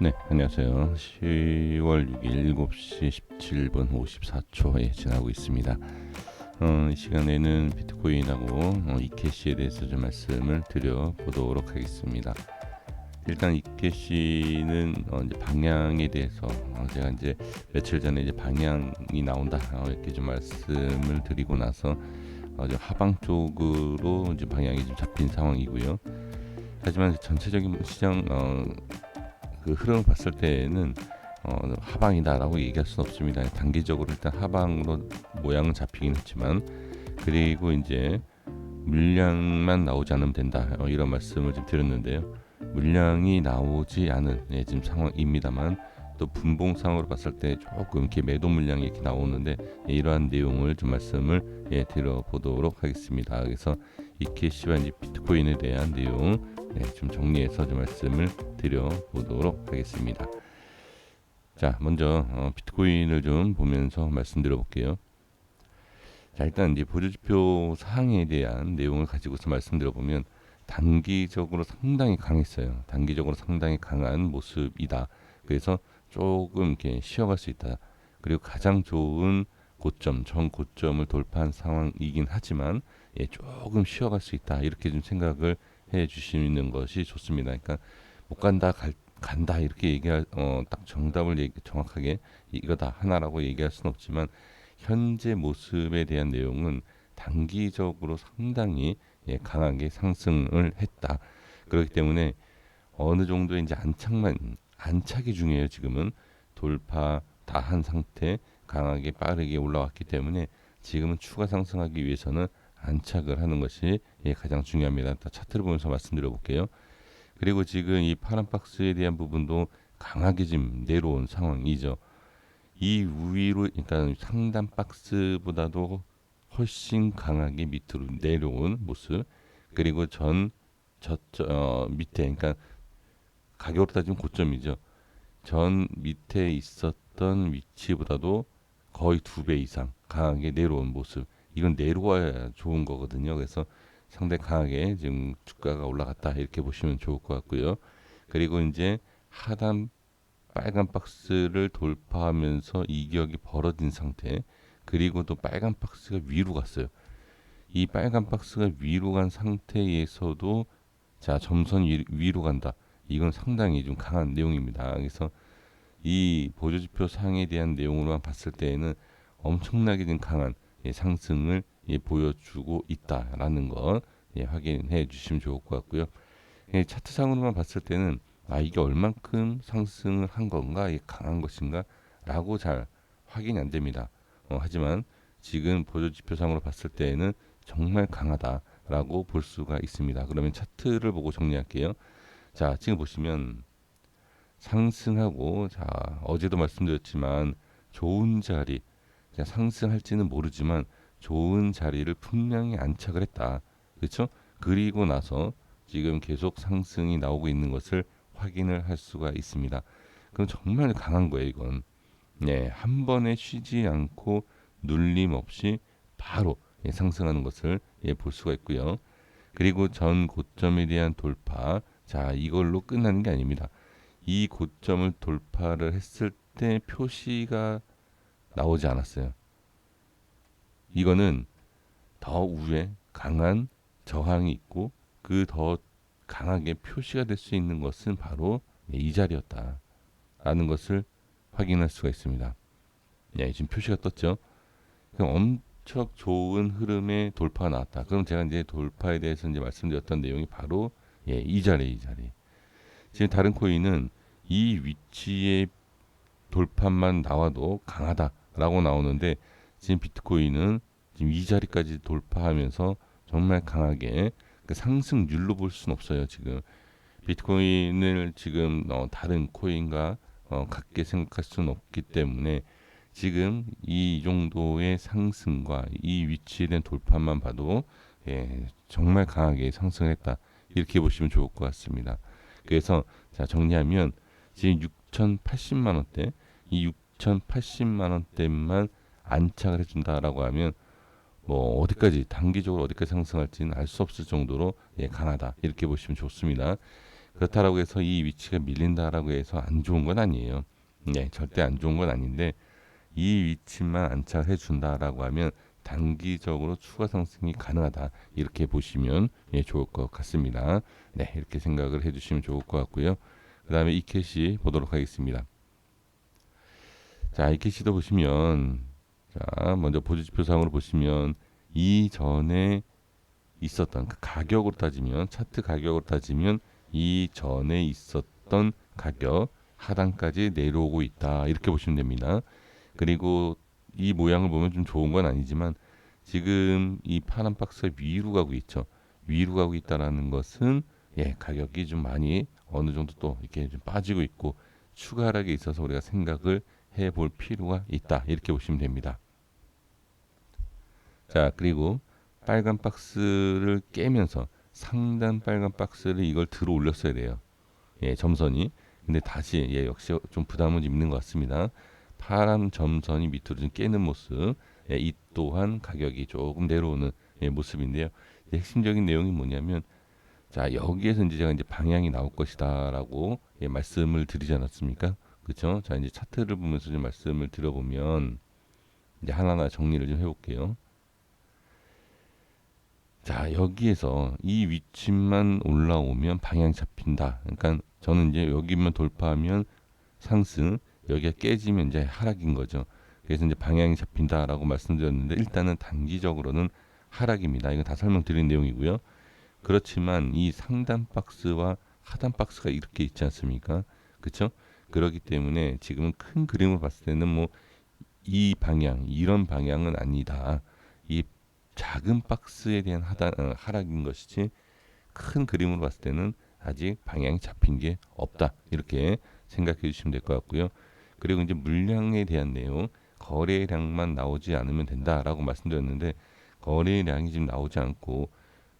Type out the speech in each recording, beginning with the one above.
네, 안녕하세요. 10월 6일 7시 17분 54초에 지나고 있습니다. 이 시간에는 비트코인하고 이캐시에 대해서 좀 말씀을 드려보도록 하겠습니다. 일단 이캐시는 이제 방향에 대해서 제가 이제 며칠 전에 이제 방향이 나온다 이렇게 좀 말씀을 드리고 나서 이제 하방 쪽으로 이제 방향이 좀 잡힌 상황이고요. 하지만 전체적인 시장 그 흐름을 봤을 때는 하방이다라고 얘기할 수는 없습니다. 단기적으로 일단 하방으로 모양은 잡히긴 했지만, 그리고 이제 물량만 나오지 않으면 된다 이런 말씀을 좀 드렸는데요. 물량이 나오지 않은 지금 상황입니다만, 또 분봉상으로 봤을 때 조금 이렇게 매도 물량이 이렇게 나오는데 이러한 내용을 좀 말씀을 드려보도록 하겠습니다. 그래서 이캐시와 이제 비트코인에 대한 내용 좀 정리해서 좀 말씀을 드려보도록 하겠습니다. 자, 먼저 비트코인을 좀 보면서 말씀드려볼게요. 자, 일단 이제 보조지표 사항에 대한 내용을 가지고서 말씀드려보면 단기적으로 상당히 강했어요. 단기적으로 상당히 강한 모습이다. 그래서 조금 이렇게 쉬어갈 수 있다. 그리고 가장 좋은 고점, 전 고점을 돌파한 상황이긴 하지만 조금 쉬어갈 수 있다. 이렇게 좀 생각을 해 주시는 것이 좋습니다. 그러니까 못 간다, 간다 이렇게 얘기할 딱 정답을 정확하게 이거다 하나라고 얘기할 수는 없지만, 현재 모습에 대한 내용은 단기적으로 상당히 강하게 상승을 했다. 그렇기 때문에 어느 정도의 이제 안착이 중요해요. 지금은 돌파 다 한 상태, 강하게 빠르게 올라왔기 때문에 지금은 추가 상승하기 위해서는 안착을 하는 것이 가장 중요합니다. 차트를 보면서 말씀드려 볼게요. 그리고 지금 이 파란 박스에 대한 부분도 강하게 지금 내려온 상황이죠. 이 위로 일단 상단 박스보다도 훨씬 강하게 밑으로 내려온 모습, 그리고 밑에, 그러니까 가격으로 따지면 고점이죠. 전 밑에 있었던 위치보다도 거의 2배 이상 강하게 내려온 모습. 이건 내려와야 좋은 거거든요. 그래서 상당히 강하게 지금 주가가 올라갔다 이렇게 보시면 좋을 것 같고요. 그리고 이제 하단 빨간 박스를 돌파하면서 이격이 벌어진 상태, 그리고 또 빨간 박스가 위로 갔어요. 이 빨간 박스가 위로 간 상태에서도 자 점선 위로 간다. 이건 상당히 좀 강한 내용입니다. 그래서 이 보조지표 상에 대한 내용으로만 봤을 때에는 엄청나게 좀 강한 상승을 보여주고 있다라는 거 확인해 주시면 좋을 것 같고요. 차트상으로만 봤을 때는 이게 얼만큼 상승을 한 건가, 이게 강한 것인가 라고 잘 확인이 안 됩니다. 하지만 지금 보조지표상으로 봤을 때에는 정말 강하다라고 볼 수가 있습니다. 그러면 차트를 보고 정리할게요. 자, 지금 보시면 상승하고, 자 어제도 말씀드렸지만 좋은 자리, 상승할지는 모르지만 좋은 자리를 분명히 안착을 했다. 그렇죠? 그리고 나서 지금 계속 상승이 나오고 있는 것을 확인을 할 수가 있습니다. 그럼 정말 강한 거예요, 이건. 한 번에 쉬지 않고 눌림 없이 바로 상승하는 것을 볼 수가 있고요. 그리고 전 고점에 대한 돌파, 자 이걸로 끝나는 게 아닙니다. 이 고점을 돌파를 했을 때 표시가 나오지 않았어요. 이거는 더 위에 강한 저항이 있고, 그 더 강하게 표시가 될 수 있는 것은 바로 이 자리였다라는 것을 확인할 수가 있습니다. 지금 표시가 떴죠. 그럼 엄청 좋은 흐름의 돌파가 나왔다. 그럼 제가 이제 돌파에 대해서 이제 말씀드렸던 내용이 바로 이 자리. 지금 다른 코인은 이 위치에 돌파만 나와도 강하다라고 나오는데, 지금 비트코인은 지금 이 자리까지 돌파하면서 정말 강하게 그 상승률로 볼 수는 없어요. 지금 비트코인을 지금 다른 코인과 같게 생각할 수는 없기 때문에 지금 이 정도의 상승과 이 위치에 대한 돌파만 봐도 정말 강하게 상승했다 이렇게 보시면 좋을 것 같습니다. 그래서 자 정리하면 지금 6,080만 원대, 이 6,080만 원대만 안착을 해준다라고 하면 뭐 어디까지 단기적으로 어디까지 상승할지는 알 수 없을 정도로 강하다 이렇게 보시면 좋습니다. 그렇다라고 해서 이 위치가 밀린다라고 해서 안 좋은 건 아니에요. 네, 절대 안 좋은 건 아닌데 이 위치만 안착해 준다라고 하면 단기적으로 추가 상승이 가능하다. 이렇게 보시면 좋을 것 같습니다. 네, 이렇게 생각을 해주시면 좋을 것 같고요. 그 다음에 이캐시 보도록 하겠습니다. 자, 이캐시도 보시면 자, 먼저 보조지표상으로 보시면 이전에 있었던 그 가격으로 따지면 차트 가격으로 따지면 이전에 있었던 가격 하단까지 내려오고 있다. 이렇게 보시면 됩니다. 그리고 이 모양을 보면 좀 좋은 건 아니지만 지금 이 파란 박스가 위로 가고 있죠. 위로 가고 있다라는 것은 가격이 좀 많이 어느 정도 또 이렇게 좀 빠지고 있고 추가 하락에 있어서 우리가 생각을 해볼 필요가 있다. 이렇게 보시면 됩니다. 자, 그리고 빨간 박스를 깨면서 상단 빨간 박스를 이걸 들어 올렸어야 돼요. 점선이. 근데 다시 역시 좀 부담은 있는 것 같습니다. 파란 점선이 밑으로 좀 깨는 모습. 이 또한 가격이 조금 내려오는 모습인데요. 핵심적인 내용이 뭐냐면 자, 여기에서 이제 제가 이제 방향이 나올 것이다라고 말씀을 드리지 않았습니까? 그렇죠? 자, 이제 차트를 보면서 좀 말씀을 드려보면 이제 하나하나 정리를 좀 해볼게요. 자, 여기에서 이 위치만 올라오면 방향 잡힌다. 그러니까 저는 이제 여기만 돌파하면 상승, 여기가 깨지면 이제 하락인 거죠. 그래서 이제 방향이 잡힌다라고 말씀드렸는데 일단은 단기적으로는 하락입니다. 이건 다 설명드린 내용이고요. 그렇지만 이 상단 박스와 하단 박스가 이렇게 있지 않습니까? 그렇죠? 그렇기 때문에 지금은 큰 그림을 봤을 때는 뭐 이 방향, 이런 방향은 아니다. 이 작은 박스에 대한 하락인 것이지 큰 그림으로 봤을 때는 아직 방향이 잡힌 게 없다. 이렇게 생각해 주시면 될 것 같고요. 그리고 이제 물량에 대한 내용, 거래량만 나오지 않으면 된다라고 말씀드렸는데 거래량이 지금 나오지 않고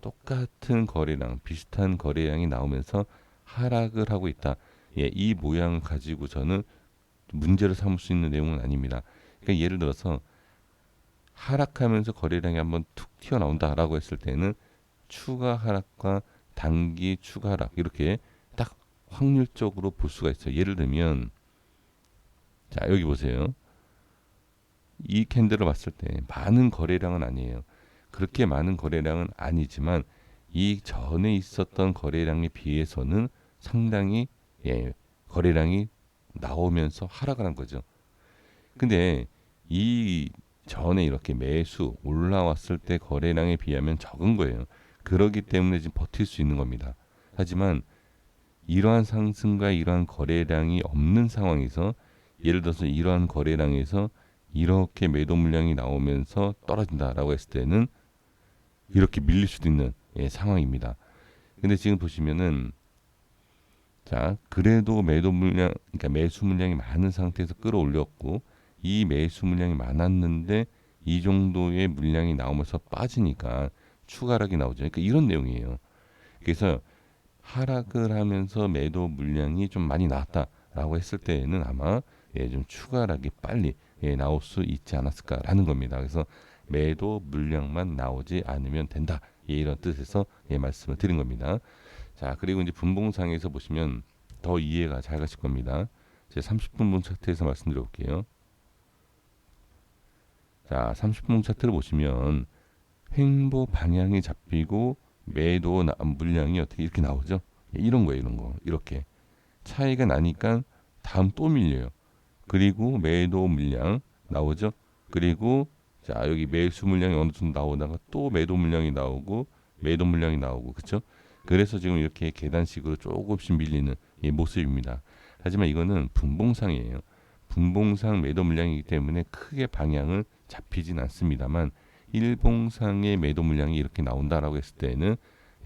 똑같은 거래량, 비슷한 거래량이 나오면서 하락을 하고 있다. 이 모양을 가지고 저는 문제를 삼을 수 있는 내용은 아닙니다. 그러니까 예를 들어서 하락하면서 거래량이 한번 툭 튀어나온다라고 했을 때는 추가 하락과 단기 추가 하락 이렇게 딱 확률적으로 볼 수가 있어요. 예를 들면 자, 여기 보세요. 이 캔들을 봤을 때 많은 거래량은 아니에요. 그렇게 많은 거래량은 아니지만 이 전에 있었던 거래량에 비해서는 상당히 거래량이 나오면서 하락을 한 거죠. 근데 이 전에 이렇게 매수 올라왔을 때 거래량에 비하면 적은 거예요. 그러기 때문에 지금 버틸 수 있는 겁니다. 하지만 이러한 상승과 이러한 거래량이 없는 상황에서 예를 들어서 이러한 거래량에서 이렇게 매도 물량이 나오면서 떨어진다라고 했을 때는 이렇게 밀릴 수도 있는 상황입니다. 근데 지금 보시면은 자, 그래도 매도 물량, 그러니까 매수 물량이 많은 상태에서 끌어올렸고 이 매수 물량이 많았는데 이 정도의 물량이 나오면서 빠지니까 추가 하락이 나오죠. 그러니까 이런 내용이에요. 그래서 하락을 하면서 매도 물량이 좀 많이 나왔다라고 했을 때에는 아마 좀 추가 하락이 빨리 나올 수 있지 않았을까라는 겁니다. 그래서 매도 물량만 나오지 않으면 된다. 이런 뜻에서 말씀을 드린 겁니다. 자, 그리고 이제 분봉상에서 보시면 더 이해가 잘 가실 겁니다. 제가 30분봉 차트에서 말씀드려 볼게요. 자, 30분봉 차트를 보시면 횡보 방향이 잡히고 매도 물량이 어떻게 이렇게 나오죠? 이런 거예요, 이런 거. 이렇게 차이가 나니까 다음 또 밀려요. 그리고 매도 물량 나오죠? 그리고 자, 여기 매수 물량이 어느 정도 나오다가 또 매도 물량이 나오고 매도 물량이 나오고 그렇죠? 그래서 지금 이렇게 계단식으로 조금씩 밀리는 모습입니다. 하지만 이거는 분봉상이에요. 분봉상 매도 물량이기 때문에 크게 방향을 잡히진 않습니다만 일봉상의 매도 물량이 이렇게 나온다라고 했을 때는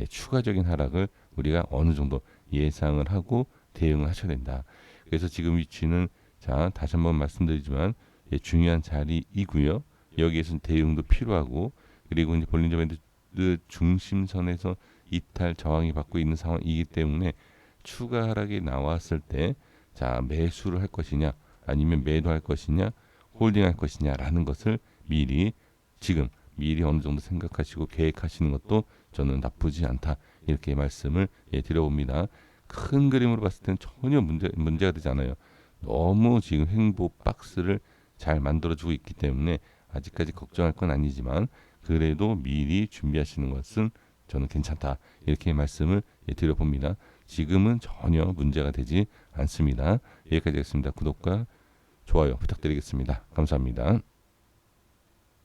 추가적인 하락을 우리가 어느 정도 예상을 하고 대응을 하셔야 된다. 그래서 지금 위치는 자, 다시 한번 말씀드리지만 중요한 자리이고요. 여기에서 대응도 필요하고 그리고 이제 볼린저 밴드 중심선에서 이탈 저항이 받고 있는 상황이기 때문에 추가 하락이 나왔을 때 자, 매수를 할 것이냐 아니면 매도할 것이냐 홀딩할 것이냐라는 것을 지금 미리 어느 정도 생각하시고 계획하시는 것도 저는 나쁘지 않다 이렇게 말씀을 드려봅니다. 큰 그림으로 봤을 때는 전혀 문제가 되지 않아요. 너무 지금 횡보 박스를 잘 만들어주고 있기 때문에 아직까지 걱정할 건 아니지만 그래도 미리 준비하시는 것은 저는 괜찮다 이렇게 말씀을 드려봅니다. 지금은 전혀 문제가 되지 않습니다. 여기까지 하겠습니다. 구독과 좋아요 부탁드리겠습니다. 감사합니다.